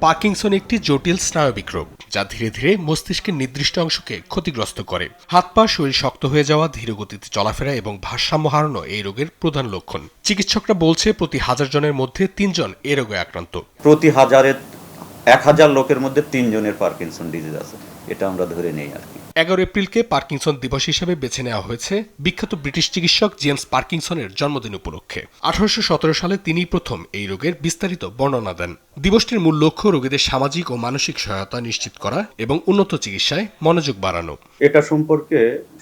Parkinson একটি জটিল স্নায়বিক রোগ যা ধীরে ধীরে মস্তিষ্কের নির্দিষ্ট অংশকে ক্ষতিগ্রস্ত করে। হাত পা, শরীর শক্ত হয়ে যাওয়া, ধীরগতিতে চলাফেরা এবং ভারসাম্য হারানো এই রোগের প্রধান লক্ষণ। চিকিৎসকরা বলছে প্রতি 1000 জনের মধ্যে 3 জন এই রোগে আক্রান্ত। প্রতি 1000 লোকের মধ্যে 3 জনের পার্কিনসন ডিজিজ আছে, এটা আমরা ধরে নেই আর কি। 11 এপ্রিলকে পার্কিনসন দিবস হিসেবে বেছে নেওয়া হয়েছে বিখ্যাত ব্রিটিশ চিকিৎসক জেমস পার্কিনসনের জন্মদিন উপলক্ষে। 1817 সালে তিনিই প্রথম এই রোগের বিস্তারিত বর্ণনা দেন। দিবসটির মূল লক্ষ্য রোগীদের সামাজিক ও মানসিক সহায়তা নিশ্চিত করা এবং উন্নত চিকিৎসায় মনোযোগ বাড়ানো। এটা সম্পর্কে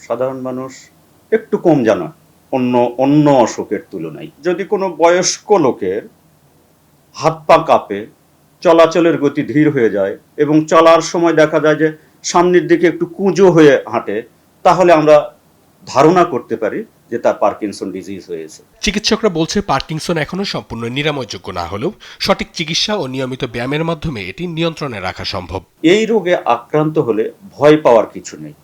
সাধারণ মানুষ একটু কম জানা অন্য অসুখের তুলনায়। যদি কোনো বয়স্ক লোকের হাত পা কাঁপে, চলাচলের গতি ধীর হয়ে যায় এবং চলার সময় দেখা যায় যে সামনের দিকে একটু কুঁজো হয়ে হাঁটে, তাহলে আমরা ধারণা করতে পারি যে তার পার্কিনসন ডিজিজ হয়েছে। চিকিৎসকরা বলছে পার্কিনসন এখনো সম্পূর্ণ নিরাময়যোগ্য না হলেও সঠিক চিকিৎসা ও নিয়মিত ব্যায়ামের মাধ্যমে এটি নিয়ন্ত্রণে রাখা সম্ভব। এই রোগে আক্রান্ত হলে ভয় পাওয়ার কিছু নেই,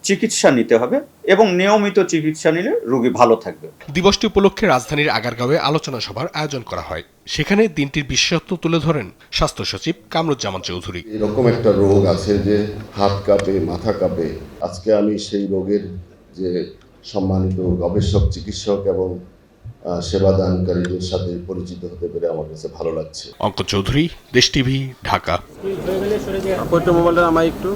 চিকিৎসা নিতে হবে এবং নিয়মিত চিকিৎসা নিলে রোগী ভালো থাকবে। দিবসটি উপলক্ষে রাজধানীর আগারগাঁওয়ে আলোচনা সভার আয়োজন করা হয়। সেখানে দিনটির বিশেষত্ব তুলে ধরেন স্বাস্থ্য সচিব কামরুজ্জামান চৌধুরী। এরকম একটা রোগ আছে যে হাত কাঁপে, মাথা কাঁপে। আজকে আমি সেই রোগের যে সম্মানিত গবেষক, চিকিৎসক এবং সেবাদানকারীদের সাথে পরিচিত হতে পেরে আমার কাছে ভালো লাগছে। অঙ্কন চৌধুরী, দেশ টিভি, ঢাকা। মোবাইলটা আমার একটু